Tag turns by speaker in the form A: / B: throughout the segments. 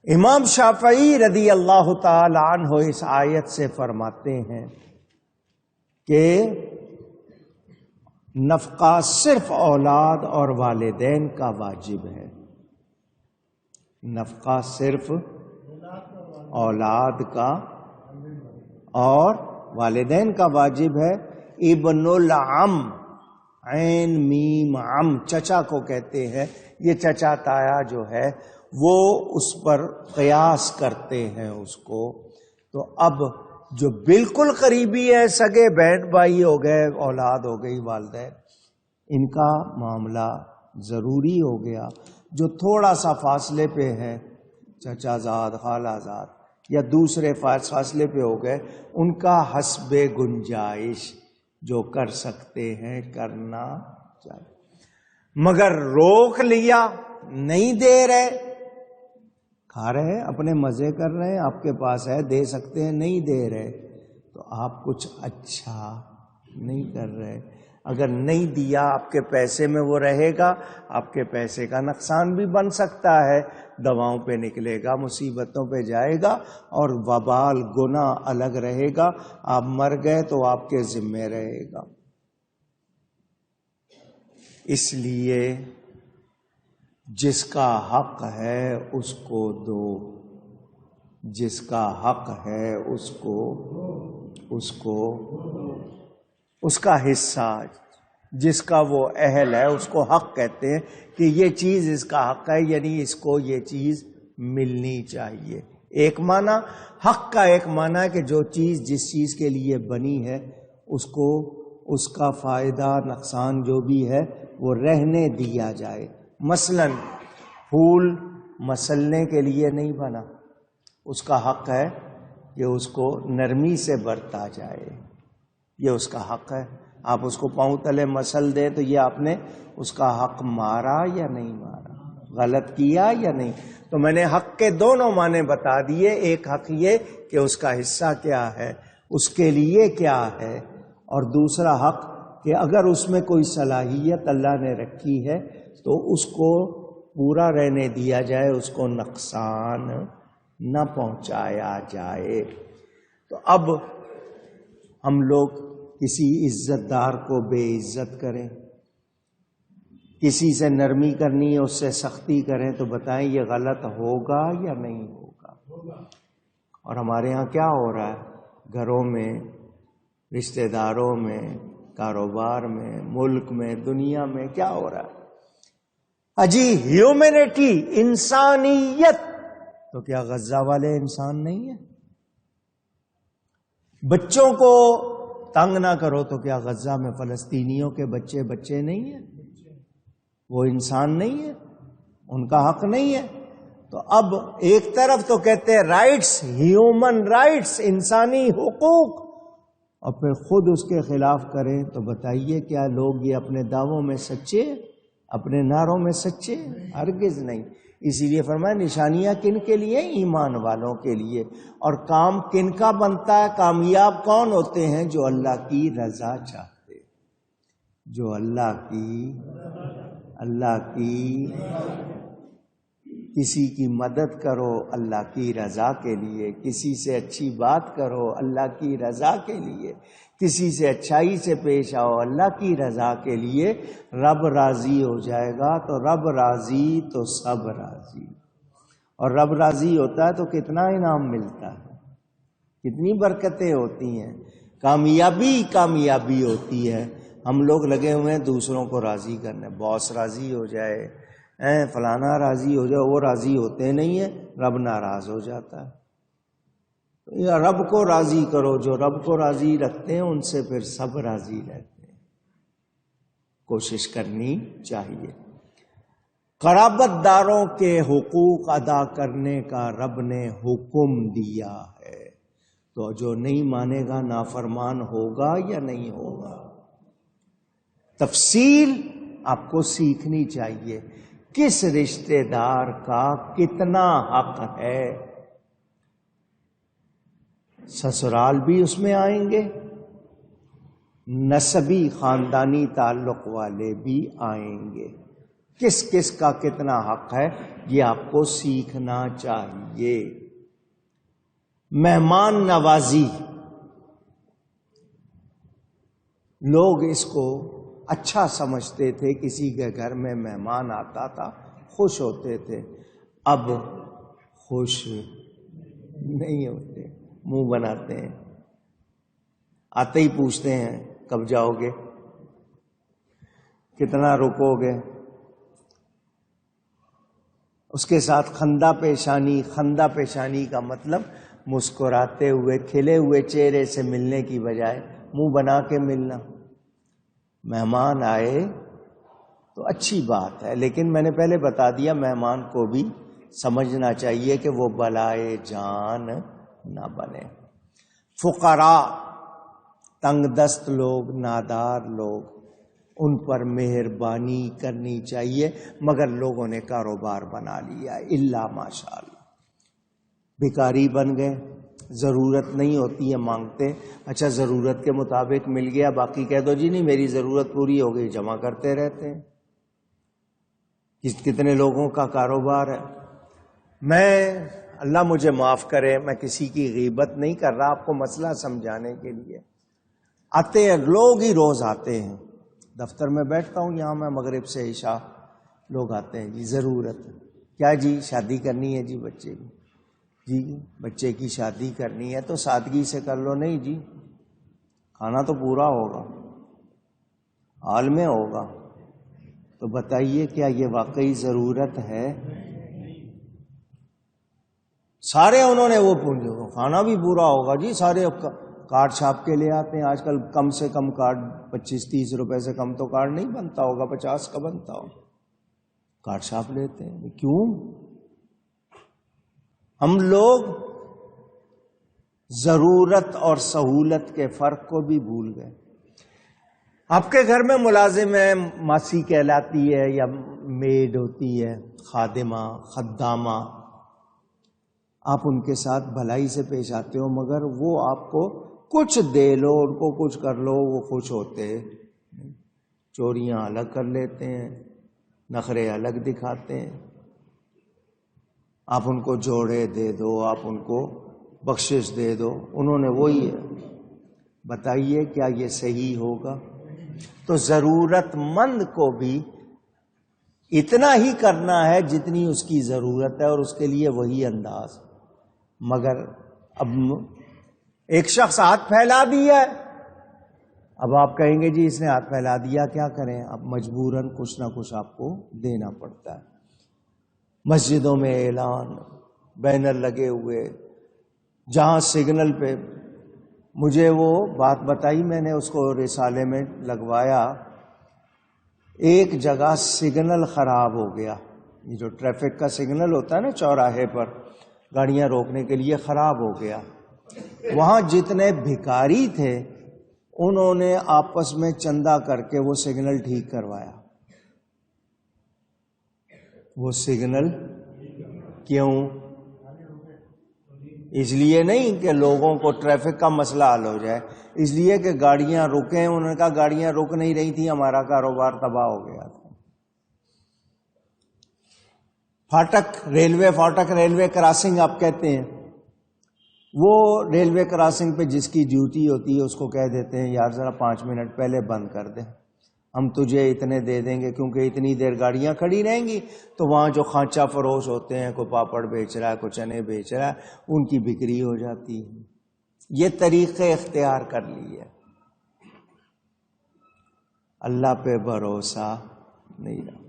A: امام شافعی رضی اللہ تعالی عنہ اس آیت سے فرماتے ہیں کہ نفقہ صرف اولاد اور والدین کا واجب ہے. نفقہ صرف اولاد کا اور والدین کا واجب ہے. ابن العم، عین میم عم، چچا کو کہتے ہیں. یہ چچا تایا جو ہے وہ اس پر قیاس کرتے ہیں اس کو. تو اب جو بالکل قریبی ہے، سگے بہن بھائی ہو گئے، اولاد ہو گئی، والدین، ان کا معاملہ ضروری ہو گیا. جو تھوڑا سا فاصلے پہ ہے، چچا زاد، خالہ زاد، یا دوسرے فاصلے پہ ہو گئے، ان کا حسب گنجائش جو کر سکتے ہیں کرنا چاہیے. مگر روک لیا، نہیں دے رہے، کھا رہے ہیں، اپنے مزے کر رہے ہیں، آپ کے پاس ہے دے سکتے ہیں، نہیں دے رہے، تو آپ کچھ اچھا نہیں کر رہے. اگر نہیں دیا، آپ کے پیسے میں وہ رہے گا، آپ کے پیسے کا نقصان بھی بن سکتا ہے، دواؤں پہ نکلے گا، مصیبتوں پہ جائے گا، اور وبال گناہ الگ رہے گا. آپ مر گئے تو آپ کے ذمے رہے گا. اس لیے جس کا حق ہے اس کو دو، جس کا حق ہے اس کا حصہ، جس کا وہ اہل ہے اس کو حق کہتے ہیں کہ یہ چیز اس کا حق ہے، یعنی اس کو یہ چیز ملنی چاہیے. ایک معنی حق کا، ایک معنی ہے کہ جو چیز جس چیز کے لیے بنی ہے اس کو اس کا فائدہ نقصان جو بھی ہے وہ رہنے دیا جائے. مثلا پھول مسلنے کے لیے نہیں بنا، اس کا حق ہے کہ اس کو نرمی سے برتا جائے، یہ اس کا حق ہے. آپ اس کو پاؤں تلے مسل دیں تو یہ آپ نے اس کا حق مارا یا نہیں مارا، غلط کیا یا نہیں. تو میں نے حق کے دونوں معنی بتا دیے. ایک حق یہ کہ اس کا حصہ کیا ہے، اس کے لیے کیا ہے، اور دوسرا حق کہ اگر اس میں کوئی صلاحیت اللہ نے رکھی ہے تو اس کو پورا رہنے دیا جائے، اس کو نقصان نہ پہنچایا جائے. تو اب ہم لوگ کسی عزت دار کو بے عزت کریں، کسی سے نرمی کرنی ہے اس سے سختی کریں، تو بتائیں یہ غلط ہوگا یا نہیں ہوگا؟ اور ہمارے ہاں کیا ہو رہا ہے؟ گھروں میں، رشتہ داروں میں، کاروبار میں، ملک میں، دنیا میں کیا ہو رہا ہے؟ اجی ہیومینٹی، انسانیت. تو کیا غزہ والے انسان نہیں ہیں؟ بچوں کو تنگ نہ کرو، تو کیا غزہ میں فلسطینیوں کے بچے نہیں ہیں؟ وہ انسان نہیں ہے؟ ان کا حق نہیں ہے؟ تو اب ایک طرف تو کہتے ہیں رائٹس، ہیومن رائٹس، انسانی حقوق، اور پھر خود اس کے خلاف کریں. تو بتائیے کیا لوگ یہ اپنے دعووں میں سچے، اپنے نعروں میں سچے؟ ہرگز نہیں. اسی لیے فرمایا نشانیاں کن کے لیے؟ ایمان والوں کے لیے. اور کام کن کا بنتا ہے؟ کامیاب کون ہوتے ہیں؟ جو اللہ کی رضا چاہتے، جو اللہ کی کسی کی مدد کرو اللہ کی رضا کے لیے، کسی سے اچھی بات کرو اللہ کی رضا کے لیے، کسی سے اچھائی سے پیش آؤ اللہ کی رضا کے لیے. رب راضی ہو جائے گا. تو رب راضی تو سب راضی، اور رب راضی ہوتا ہے تو کتنا انعام ملتا ہے، کتنی برکتیں ہوتی ہیں، کامیابی ہوتی ہے. ہم لوگ لگے ہوئے ہیں دوسروں کو راضی کرنے، باس راضی ہو جائے، فلانا راضی ہو جائے، وہ راضی ہوتے نہیں ہیں، رب ناراض ہو جاتا ہے. یا رب کو راضی کرو، جو رب کو راضی رکھتے ہیں ان سے پھر سب راضی رہتے ہیں. کوشش کرنی چاہیے. قرابت داروں کے حقوق ادا کرنے کا رب نے حکم دیا ہے. تو جو نہیں مانے گا نافرمان ہوگا یا نہیں ہوگا؟ تفصیل آپ کو سیکھنی چاہیے. کس رشتہ دار کا کتنا حق ہے؟ سسرال بھی اس میں آئیں گے، نسبی خاندانی تعلق والے بھی آئیں گے. کس کس کا کتنا حق ہے یہ آپ کو سیکھنا چاہیے. مہمان نوازی، لوگ اس کو اچھا سمجھتے تھے، کسی کے گھر میں مہمان آتا تھا خوش ہوتے تھے. اب خوش نہیں ہوتے، منہ بناتے ہیں. آتے ہی پوچھتے ہیں کب جاؤ گے، کتنا رکو گے. اس کے ساتھ خندہ پیشانی. خندہ پیشانی کا مطلب مسکراتے ہوئے کھلے ہوئے چہرے سے ملنے کی بجائے منہ بنا کے ملنا. مہمان آئے تو اچھی بات ہے، لیکن میں نے پہلے بتا دیا مہمان کو بھی سمجھنا چاہیے کہ وہ بلائے جان نہ بنے. فقراء، تنگ دست لوگ، نادار لوگ، ان پر مہربانی کرنی چاہیے، مگر لوگوں نے کاروبار بنا لیا الا ماشاءاللہ. بھکاری بن گئے، ضرورت نہیں ہوتی ہے مانگتے، اچھا ضرورت کے مطابق مل گیا، باقی کہہ دو جی نہیں میری ضرورت پوری ہو گئی، جمع کرتے رہتے ہیں. کتنے لوگوں کا کاروبار ہے. میں اللہ مجھے معاف کرے، میں کسی کی غیبت نہیں کر رہا، آپ کو مسئلہ سمجھانے کے لیے. آتے ہیں لوگ ہی روز آتے ہیں. دفتر میں بیٹھتا ہوں یہاں میں مغرب سے عشاء، لوگ آتے ہیں جی ضرورت کیا جی شادی کرنی ہے جی بچے کی، جی بچے کی شادی کرنی ہے تو سادگی سے کر لو. نہیں جی کھانا تو پورا ہوگا، حال میں ہوگا. تو بتائیے کیا یہ واقعی ضرورت ہے؟ سارے انہوں نے وہ پوچھو کھانا بھی پورا ہوگا جی، سارے کارڈ چھاپ کے لے آتے ہیں. آج کل کم سے کم کارڈ 25-30 روپے سے کم تو کارڈ نہیں بنتا ہوگا، 50 کا بنتا ہو. کارڈ چھاپ لیتے ہیں. کیوں؟ ہم لوگ ضرورت اور سہولت کے فرق کو بھی بھول گئے. آپ کے گھر میں ملازم ہے، ماسی کہلاتی ہے یا میڈ ہوتی ہے، خادمہ، خدامہ، آپ ان کے ساتھ بھلائی سے پیش آتے ہو، مگر وہ آپ کو کچھ دے لو، ان کو کچھ کر لو، وہ خوش ہوتے. چوریاں الگ کر لیتے ہیں، نخرے الگ دکھاتے ہیں. آپ ان کو جوڑے دے دو، آپ ان کو بخشش دے دو، انہوں نے وہی ہے. بتائیے کیا یہ صحیح ہوگا؟ تو ضرورت مند کو بھی اتنا ہی کرنا ہے جتنی اس کی ضرورت ہے، اور اس کے لیے وہی انداز. مگر اب ایک شخص ہاتھ پھیلا دیا ہے، اب آپ کہیں گے جی اس نے ہاتھ پھیلا دیا کیا کریں؟ اب مجبوراً کچھ نہ کچھ آپ کو دینا پڑتا ہے. مسجدوں میں اعلان، بینر لگے ہوئے، جہاں سگنل پہ مجھے وہ بات بتائی، میں نے اس کو رسالے میں لگوایا. ایک جگہ سگنل خراب ہو گیا، یہ جو ٹریفک کا سگنل ہوتا ہے نا چوراہے پر گاڑیاں روکنے کے لیے، خراب ہو گیا. وہاں جتنے بھکاری تھے انہوں نے آپس میں چندہ کر کے وہ سگنل ٹھیک کروایا. وہ سگنل کیوں؟ اس لیے نہیں کہ لوگوں کو ٹریفک کا مسئلہ حل ہو جائے، اس لیے کہ گاڑیاں رکیں. انہوں نے کہا گاڑیاں رک نہیں رہی تھیں، ہمارا کاروبار تباہ ہو گیا تھا. فاٹک، ریلوے فاٹک، ریلوے کراسنگ آپ کہتے ہیں، وہ ریلوے کراسنگ پہ جس کی ڈیوٹی ہوتی ہے اس کو کہہ دیتے ہیں یار ذرا 5 منٹ پہلے بند کر دیں، ہم تجھے اتنے دے دیں گے، کیونکہ اتنی دیر گاڑیاں کھڑی رہیں گی تو وہاں جو خانچہ فروش ہوتے ہیں، کوئی پاپڑ بیچ رہا ہے، کوئی چنے بیچ رہا ہے، ان کی بکری ہو جاتی ہے. یہ طریقے اختیار کر لیے. اللہ پہ بھروسہ نہیں رہا.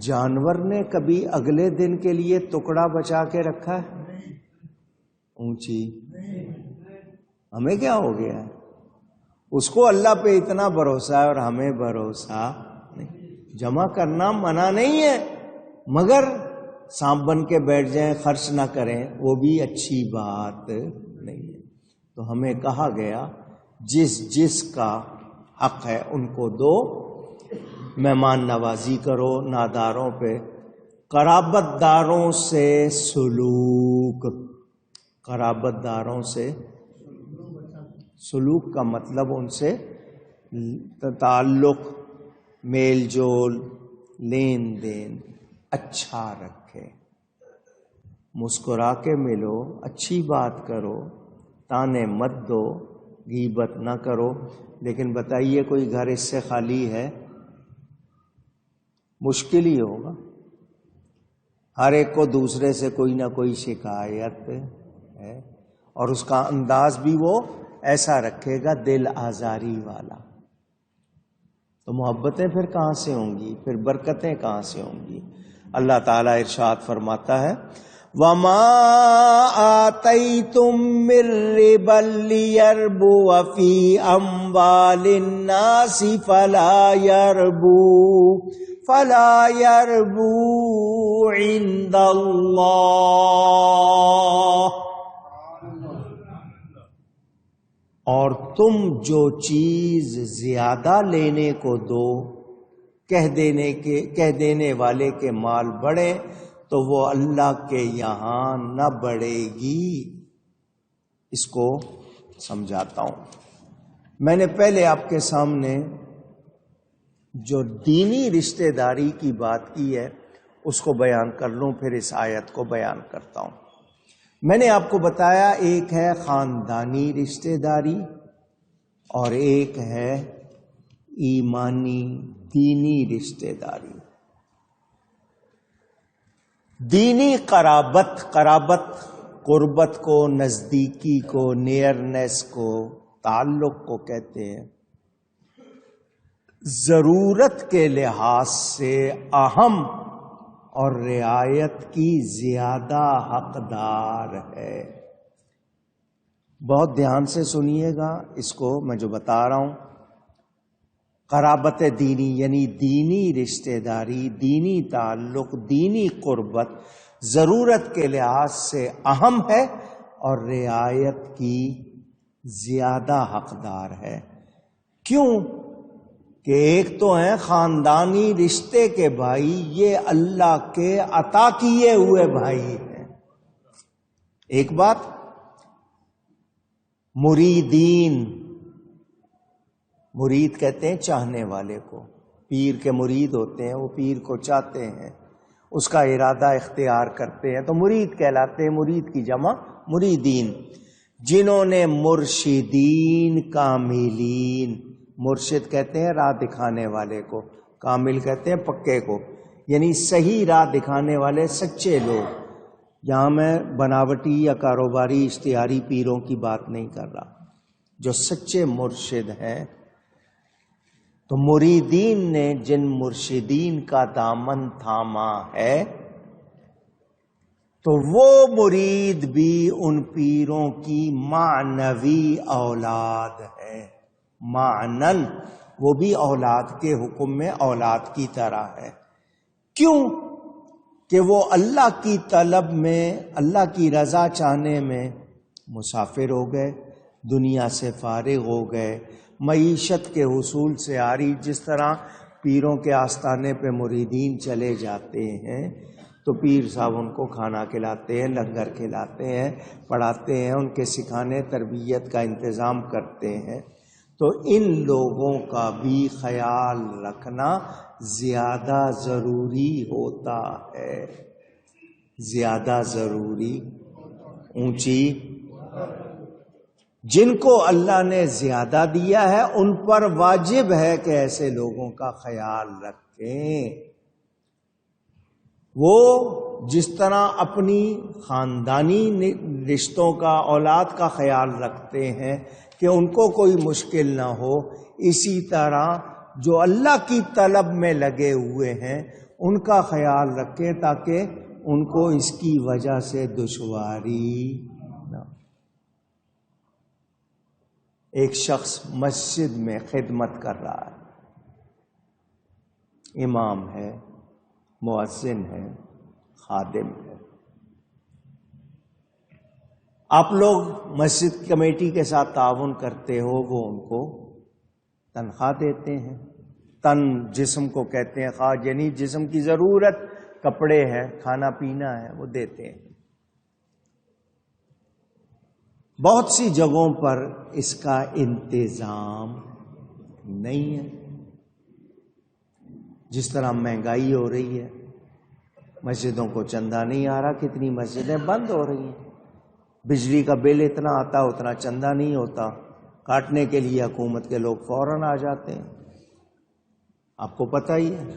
A: جانور نے کبھی اگلے دن کے لیے ٹکڑا بچا کے رکھا ہے؟ اونچی. ہمیں کیا ہو گیا ہے؟ اس کو اللہ پہ اتنا بھروسہ ہے اور ہمیں بھروسہ نہیں. جمع کرنا منع نہیں ہے، مگر سانپ بن کے بیٹھ جائیں، خرچ نہ کریں، وہ بھی اچھی بات نہیں ہے. تو ہمیں کہا گیا جس جس کا حق ہے ان کو دو، مہمان نوازی کرو، ناداروں پہ، قرابت داروں سے سلوک. قرابت داروں سے سلوک کا مطلب ان سے تعلق، میل جول، لین دین اچھا رکھے، مسکرا کے ملو، اچھی بات کرو، تانے مت دو، غیبت نہ کرو۔ لیکن بتائیے کوئی گھر اس سے خالی ہے؟ مشکل ہی ہوگا۔ ہر ایک کو دوسرے سے کوئی نہ کوئی شکایت ہے، اور اس کا انداز بھی وہ ایسا رکھے گا دل آزاری والا۔ تو محبتیں پھر کہاں سے ہوں گی؟ پھر برکتیں کہاں سے ہوں گی؟ اللہ تعالیٰ ارشاد فرماتا ہے وَمَا آتَيْتُم مِّن رِّبًا لِّيَرْبُوَ فِي أَمْوَالِ النَّاسِ فَلَا يَرْبُو عِندَ اللَّهِ، اور تم جو چیز زیادہ لینے کو دو، کہہ دینے والے کے مال بڑھے تو وہ اللہ کے یہاں نہ بڑھے گی۔ اس کو سمجھاتا ہوں۔ میں نے پہلے آپ کے سامنے جو دینی رشتہ داری کی بات کی ہے اس کو بیان کر لوں، پھر اس آیت کو بیان کرتا ہوں۔ میں نے آپ کو بتایا ایک ہے خاندانی رشتہ داری اور ایک ہے ایمانی دینی رشتہ داری۔ دینی قرابت قربت کو، نزدیکی کو، نیئرنیس کو، تعلق کو کہتے ہیں۔ ضرورت کے لحاظ سے اہم اور رعایت کی زیادہ حقدار ہے۔ بہت دھیان سے سنیے گا اس کو، میں جو بتا رہا ہوں۔ قرابت دینی یعنی دینی رشتہ داری، دینی تعلق، دینی قربت ضرورت کے لحاظ سے اہم ہے اور رعایت کی زیادہ حقدار ہے۔ کیوں کہ ایک تو ہیں خاندانی رشتے کے بھائی، یہ اللہ کے عطا کیے ہوئے بھائی ہیں۔ ایک بات، مریدین، مرید کہتے ہیں چاہنے والے کو، پیر کے مرید ہوتے ہیں، وہ پیر کو چاہتے ہیں، اس کا ارادہ اختیار کرتے ہیں تو مرید کہلاتے ہیں۔ مرید کی جمع مریدین، جنہوں نے مرشدین کاملین، مرشد کہتے ہیں راہ دکھانے والے کو، کامل کہتے ہیں پکے کو، یعنی صحیح راہ دکھانے والے سچے لوگ۔ یہاں میں بناوٹی یا کاروباری اشتہاری پیروں کی بات نہیں کر رہا، جو سچے مرشد ہیں۔ تو مریدین نے جن مرشدین کا دامن تھاما ہے تو وہ مرید بھی ان پیروں کی معنوی اولاد ہے۔ معنن وہ بھی اولاد کے حکم میں اولاد کی طرح ہے۔ کیوں کہ وہ اللہ کی طلب میں، اللہ کی رضا چاہنے میں مسافر ہو گئے، دنیا سے فارغ ہو گئے، معیشت کے حصول سے عاری۔ جس طرح پیروں کے آستانے پہ مریدین چلے جاتے ہیں تو پیر صاحب ان کو کھانا کھلاتے ہیں، لنگر کھلاتے ہیں، پڑھاتے ہیں، ان کے سکھانے تربیت کا انتظام کرتے ہیں۔ تو ان لوگوں کا بھی خیال رکھنا زیادہ ضروری ہوتا ہے، زیادہ ضروری۔ اونچی جن کو اللہ نے زیادہ دیا ہے ان پر واجب ہے کہ ایسے لوگوں کا خیال رکھیں۔ وہ جس طرح اپنی خاندانی رشتوں کا، اولاد کا خیال رکھتے ہیں کہ ان کو کوئی مشکل نہ ہو، اسی طرح جو اللہ کی طلب میں لگے ہوئے ہیں ان کا خیال رکھیں تاکہ ان کو اس کی وجہ سے دشواری نہ۔ ایک شخص مسجد میں خدمت کر رہا ہے، امام ہے، مؤذن ہے، خادم ہے۔ آپ لوگ مسجد کمیٹی کے ساتھ تعاون کرتے ہو، وہ ان کو تنخواہ دیتے ہیں۔ تن جسم کو کہتے ہیں، خواہ یعنی جسم کی ضرورت، کپڑے ہیں، کھانا پینا ہے، وہ دیتے ہیں۔ بہت سی جگہوں پر اس کا انتظام نہیں ہے۔ جس طرح مہنگائی ہو رہی ہے، مسجدوں کو چندہ نہیں آ رہا، کتنی مسجدیں بند ہو رہی ہیں، بجلی کا بل اتنا آتا اتنا چندہ نہیں ہوتا، کاٹنے کے لیے حکومت کے لوگ فوراً آ جاتے ہیں۔ آپ کو پتہ ہی ہے،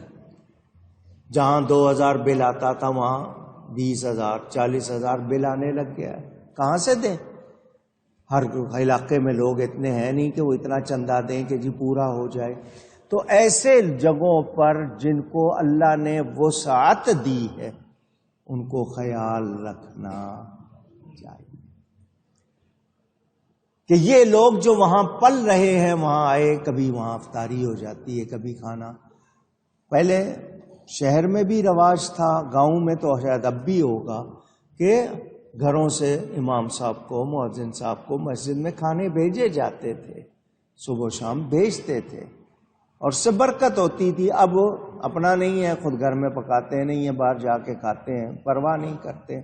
A: جہاں 2000 بل آتا تھا وہاں 20,000 40,000 بل آنے لگ گیا ہے۔ کہاں سے دیں؟ ہر علاقے میں لوگ اتنے ہیں نہیں کہ وہ اتنا چندہ دیں کہ جی پورا ہو جائے۔ تو ایسے جگہوں پر جن کو اللہ نے وسعت دی ہے ان کو خیال رکھنا چاہیے کہ یہ لوگ جو وہاں پل رہے ہیں وہاں آئے، کبھی وہاں افطاری ہو جاتی ہے، کبھی کھانا۔ پہلے شہر میں بھی رواج تھا، گاؤں میں تو شاید اب بھی ہوگا کہ گھروں سے امام صاحب کو، مؤذن صاحب کو مسجد میں کھانے بھیجے جاتے تھے، صبح و شام بھیجتے تھے اور اس سے برکت ہوتی تھی۔ اب اپنا نہیں ہے، خود گھر میں پکاتے نہیں ہیں، باہر جا کے کھاتے ہیں، پرواہ نہیں کرتے۔